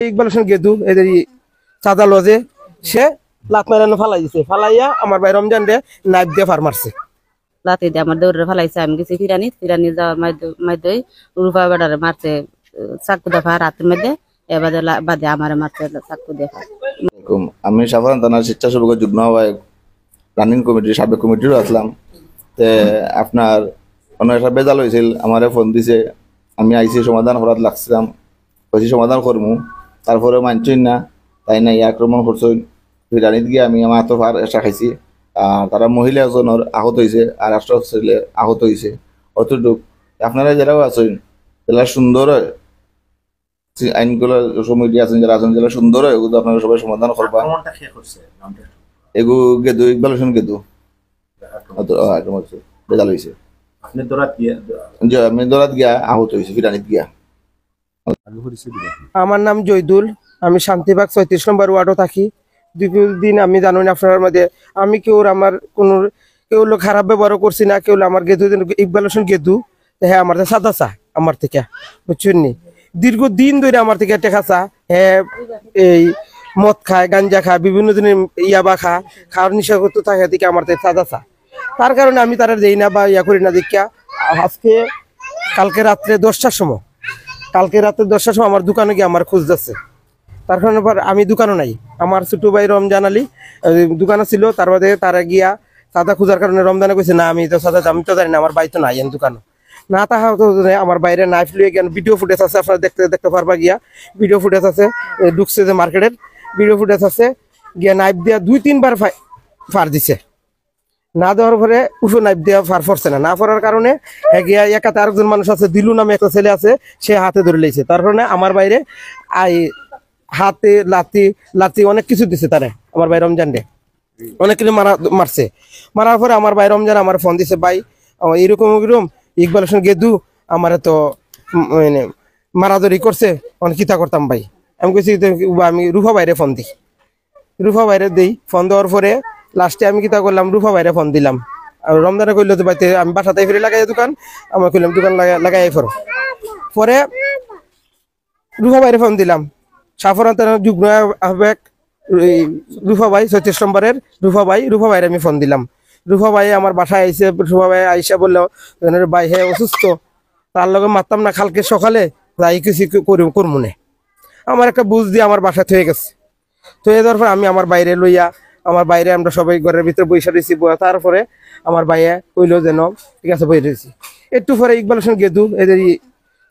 ইকবাল হোসেন গেদু এদের চাঁদা লজে সে লাত মারানো ফালাই দিছে, ফালাইয়া আমার ভাই রমজান রে নাইফ দিয়ে ফার মারছে। লাতি দিয়ে আমার দৌড়ে ফালাইছে। আমি গেছি ফিরানি যাওয়ার মাধ্যমে রূপা বেড়ারে মারছে চাকু দেখা রাতের মধ্যে, এবারে বাদে আমার মারছে চাকু দেখা। আমি সাধারণ থানার স্বেচ্ছাসেবক যুগ্ম আহ্বায়ক, রানিং কমিটির সাবেক কমিটিরও আসলাম। আপনার অন্য একটা বেজাল হয়েছিল, আমারে ফোন দিছে, আমি আইসি সমাধান করার লাগছিলাম, কইছি সমাধান করমু, তারপরে মানছই না, তাই না আক্রমণ করছই। জানিত গিয়ে আমি আমার হাতে ফার এসা খাইছি। আর তারা মহিলা একজনের আহত হয়েছে, আর একটা ছেলে আহত হয়েছে। অতটুক আপনারা যারাও আছেন যারা সুন্দর হয়, আইনগুলো সমিতি আছেন যারা আছেন যারা সুন্দর হয়, এগুলো আপনারা সবাই সমাধান করবা। এগুলো গেদু, ইকবাল হোসেন গেদু বেজাল হয়েছে। আমি দৌড়াত গিয়া আহত হয়েছে, ফিরানিত গিয়া। আমার নাম জয়দুল, আমি শান্তিবাগ ৩৬ নম্বর ওয়ার্ডও থাকি। দিন আমি জানি না আপনার মধ্যে আমি কেউ আমার কোন কেউ খারাপ ব্যবহার করছি না, কেউ আমার গেদু ইকবাল হোসেন গেদু হ্যাঁ আমার সাদা চা আমার থেকে, বুঝছেন নি? দীর্ঘদিন ধরে আমার থেকে টেকা চা, হ্যাঁ এই মদ খায়, গাঞ্জা খায়, বিভিন্ন দিনের ইয়াবা খাওয়ার নিশাগ্রস্ত থাকে থেকে আমার থেকে সাদা চা। তার কারণে আমি তারা দেই না বা ইয়া করি না দেখিয়া। আজকে কালকে রাত্রে 10টার সময় আমার দোকানে গিয়ে আমার খোঁজ যাচ্ছে। তার কারণে আমি দোকানও নাই, আমার ছোট ভাই রমজান আলী দোকানে ছিল। তার বাদে তারা গিয়া সাদা খোঁজার কারণে রমজানে কইছে না আমি তো সাদা আমি তো জানি না, আমার বাই তো নাই এন দোকানও না তাহা আমার বাইরে নাইফ লিয়ে গিয়ে ভিডিও ফুটেজ আছে, আপনারা দেখতে পারবা গিয়া ভিডিও ফুটেজ আছে, ঢুকছে যে মার্কেটের ভিডিও ফুটেজ আছে, গিয়া নাইফ দিয়া 2-3 বার ফার দিছে। না দেওয়ার পরে উঠো নাইফ দিয়া ফার পড়ছে না, পড়ার কারণে গিয়া একাতে আরেকজন মানুষ আছে, দিলু নামে একটা ছেলে আছে, সে হাতে ধরে লেছে। তার কারণে আমার বাইরে হাতে লাতি অনেক কিছু দিছে তারে, আমার ভাই রমজান রে অনেক কিছু মারছে। মারার পরে আমার ভাই রমজান আমার ফোন দিছে, ভাই এরকম ইকবাল হোসেন গেদু আমার তো মানে মারাধরি করছে, অনেক কিতা করতাম ভাই। আমি কইছি আমি রুফা বাইরে ফোন দিই, রুফা বাইরে দিই। ফোন দেওয়ার পরে লাস্টে আমি কিতা করলাম, রুফা বাইরে ফোন দিলাম। আর রমজানে কইলো তো ভাই আমি বাসাতে ফিরে লাগাই দোকান, আমার কইলাম দোকান লাগাই ফেরো। পরে রুফা বাইরে ফোন দিলাম, সাফরান যুগ্ম আহ্বায়ক রুফা ভাই ৩৬ নম্বরের রুফা ভাইয়ের আমি ফোন দিলাম। রুফা ভাই আমার বাসায় আইসে, রুফা ভাই আইসা বললো ভাই হ্যাঁ অসুস্থ, তার লগে মারতাম না, কালকে সকালে যাই কিছু করমুনে। আমার একটা বুঝ দিয়ে আমার বাসা থয়ে গেছে। থয়ে যাওয়ার পর আমি আমার বাইরে লইয়া আমার বাইরে আমরা সবাই ঘরের ভিতরে বৈশা দিয়েছি। তারপরে আমার ভাইয়া কইলো যেন ঠিক আছে বই রয়েছি। একটু পরে ইকবাল হোসেন গেদু এদের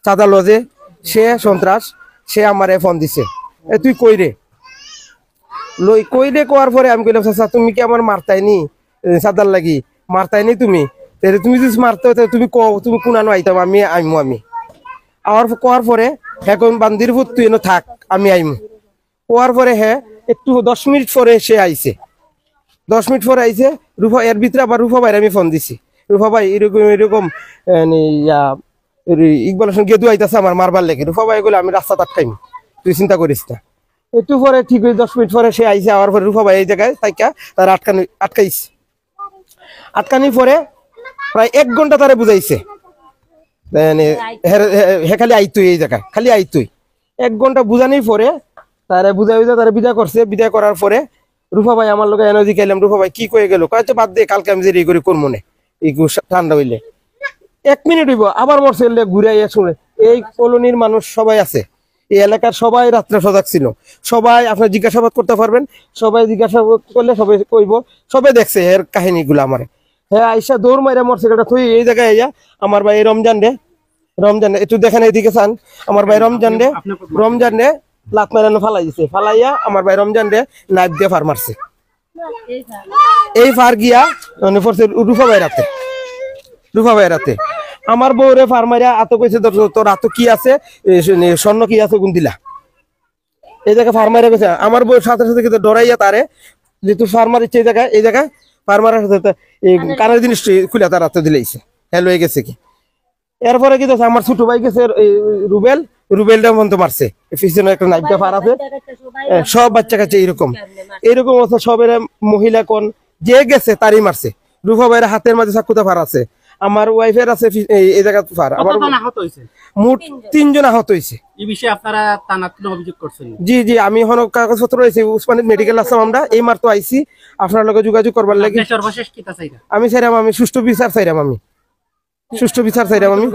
চাঁদা লজে সে সন্ত্রাস, সে আমার ফোন দিছে, তুই কই রে কোয়ার পরে আমি কইলাম চাচা তুমি কি আমার মারতাইনি চাঁদার লাগি মারতাইনি তুমি যদি মারতে হতো তুমি তুমি কোনানো আইতাম, আমি আমার কোয়ার পরে হ্যাঁ বান্দির ভূত তুই এনে থাক আমি আইমু। কোয়ার পরে হ্যাঁ একটু 10 মিনিট পরে সে আইছে, 10 মিনিট পরে আইছে। রুফা এর ভিতরে আবার রুফা ভাইয়ের আমি ফোন দিছি, রুফা ভাই এরকম ইকবাল হোসেন গেদু আইতাছে আমার মারবার লেগে। রুফা ভাই বলে আমি রাস্তা আটকাইম, তুই চিন্তা করিস না। একটু পরে ঠিক 10 মিনিট পরে সে আইসে, আওয়ার পরে রুফা ভাই এই জায়গায় তাইকা তার আটকানি পরে প্রায় 1 ঘন্টা তারে বুঝাইছে, খালি আইতুই এই জায়গায় খালি আইতুই। 1 ঘন্টা বুঝানির পরে তারে বুঝাই তারে বিদায় করছে। বিদায় করার পরে রুফা ভাই আমার লোক এনার্জি খাইলাম, রুফা ভাই কি কয়ে গেল, কয়েছে বাদ দিয়ে কালকে আমি যে করে করবো না, এই ঠান্ডা হইলে 1 মিনিট হইব আবার মরছে ঘুরাই শুনে। এই কলোনির মানুষ সবাই আছে, এই এলাকার সবাই রাত্রে সজাগ ছিল, সবাই আপনার জিজ্ঞাসাবাদ করতে পারবেন, সবাই জিজ্ঞাসাবাদ করলে সবাই কইব, সবাই দেখছে এর কাহিনীগুলো। আমার হ্যাঁ আইসা দৌড় মাইরা মরছে তুই এই জায়গায় আমার ভাই রমজান রে একটু দেখেন এদিকে চান, আমার ভাই রমজান রে লাত মারানো ফালাই দিছে, ফালাইয়া আমার ভাই রমজান রে নাইফ দিয়ে ফার মারছে। এই ফার গিয়া মানে পড়ছে রুফা ভাই রাতে আমার বউরে ফার মারিয়া আতো কইছে তোর আতো কি আছে, স্বর্ণ কি আছে গুন দিলা, এই জায়গায় ফার মারিয়া গেছে। আমার বউর সাথে সাথে কিন্তু ডরাইয়া তারে যেহেতু ফার মারিচ্ছে এই জায়গায় ফার মারার সাথে কানের জিনিস খুলে তার হাতে দিলেইছে, হ্যাঁ লয়ে গেছে কি। এরপরে কি দেখছে আমার ছোট ভাই গেছে রুবেলটা মন্ত মারছে, পিছনে একটা নাইফটা ফার আছে, সব বাচ্চা কাছে এইরকম আছে, সবের মহিলা কোন যে গেছে তারই মারছে। রুফা ভাইয়ের হাতের মাঝে চাকুটা ফার আছে, আমার ওয়াইফের আছে এই জায়গা ফার আমার কতজন আহত হয়েছে মোট 3 জন আহত হয়েছে। এই বিষয়ে আপনারা থানায় কোনো অভিযোগ করছেন? জি জি, আমি এখন কাগজপত্র রয়েছে উসমানী মেডিকেল আসলাম, আমরা এই মাত্র আইছি আপনার লগে যোগাযোগ করবার লাগে। সর্বশেষ কি তা চাইরা? আমি চাইরাম আমি সুষ্ঠু বিচার চাইরাম, আমি সুষ্ঠু বিচার চাইরাম। আমি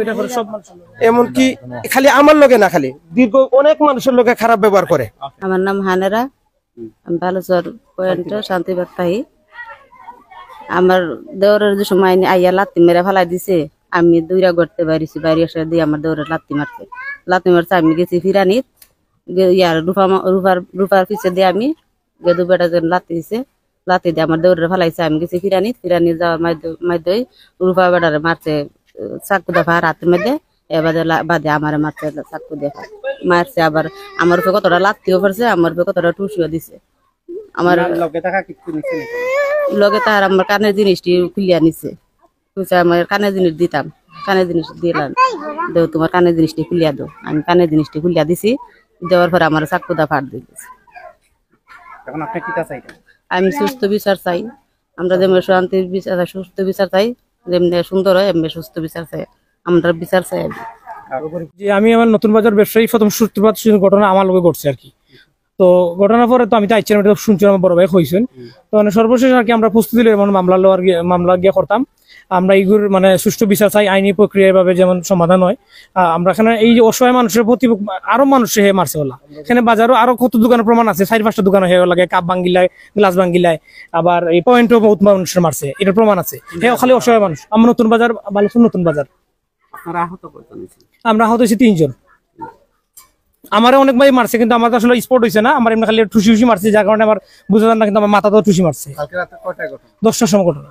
এমনকি খালি আমার লগে না, খালি দীর্ঘ অনেক মানুষের লগে খারাপ ব্যবহার করে। আমার নাম হানেরা, আমি বালুচর পয়েন্টে শান্তিবাগ থাকি। আমার দেওরের যে সময় আইয়া লাত্তি মেরে ফেলাই দিছে, আমি দুইরা গড়তে বাইরেছি, বাইরে এসে দিয়ে আমার দেওরের লাত্তি মারছে। আমি গেছি ফিরানিত, ইয়ার রূপার পিছে দিয়ে আমি গেদু বেটা যেন লাত্তি দিছে, লাত্তি দিয়ে আমার দেওরের ফেলাইছে। আমি গেছি ফিরানিত যাওয়ার মাধ্যমে রূপা বেটারে মারছে চাকু দেখা রাতের মধ্যে, এবারে বাদে আমার মারছে চাকু দেখা মারছে। আবার আমার উপরে কতটা লাত্তিও পড়ছে, আমার উপরে কতটা টুসিও দিছে। আমার লগে থাকা কিছু নিছে নাকি? লগে তার আমার কানের জিনিসটি খুলিয়া নিছে, আমার কানের জিনিস দিতাম, কানের জিনিস দিলাম, দেও তোমার কানের জিনিসটি খুলিয়া দাও। আমি কানের জিনিসটি খুলিয়া দিছি, দেওয়ার পরে আমার চাকুদা ফাট দিয়ে দিছে। এখন আপনি কি তা চাইছেন? আমি সুস্থ বিচার চাই, আমরা যেমন শান্তির বিচার, সুস্থ বিচার চাই, যেমনি সুন্দর হয় এমনি সুস্থ বিচার চাই, আমরা বিচার চাই। যে আমি আমার নতুন বাজার ব্যবসায়ী প্রথম সূত্রপাত ঘটনা আমার লোকে ঘটছে আর কি। তো ঘটনার পরে তো আমি তো আইছিলাম, এটা শুনছি আমার বড় ভাই হয়েছেন। তো মানে সর্বশেষ আর কি আমরা প্রস্তুতি মামলা গিয়ে করতাম। আমরা এইগুলোর মানে সুষ্ঠু বিচার চাই, আইনি প্রক্রিয়া ভাবে যেমন সমাধান হয়। আমরা এখানে এই যে অসহায় মানুষের প্রতি আরো মানুষ হয়ে মারছে হলা, এখানে বাজারও আরো কত দোকানের প্রমাণ আছে, 4-5টা দোকান হয়ে লাগে, কাপ ভাঙ্গিলায়, গ্লাস ভাঙ্গিলায়, আবার এই পয়েন্টও বহুত মানুষের মারছে, এটার প্রমাণ আছে। হ্যাঁ, খালি অসহায় মানুষ। আমার নতুন বাজার, বালুচর নতুন বাজার। আপনারা আহত কয়জন হয়েছে? আমরা আহত হয়েছি 3 জন। আমার অনেক ভাই মারছে, কিন্তু আমার তো আসলে স্পট হয়েছে না, আমার এমনি খালি ঠুসি মারছে, যার কারণে আমার বুঝতে না, কিন্তু আমার মাথা তো ঠুসি মারছে। কালকে রাতে কয়টায় ঘটনা? 10টার সময় ঘটনা।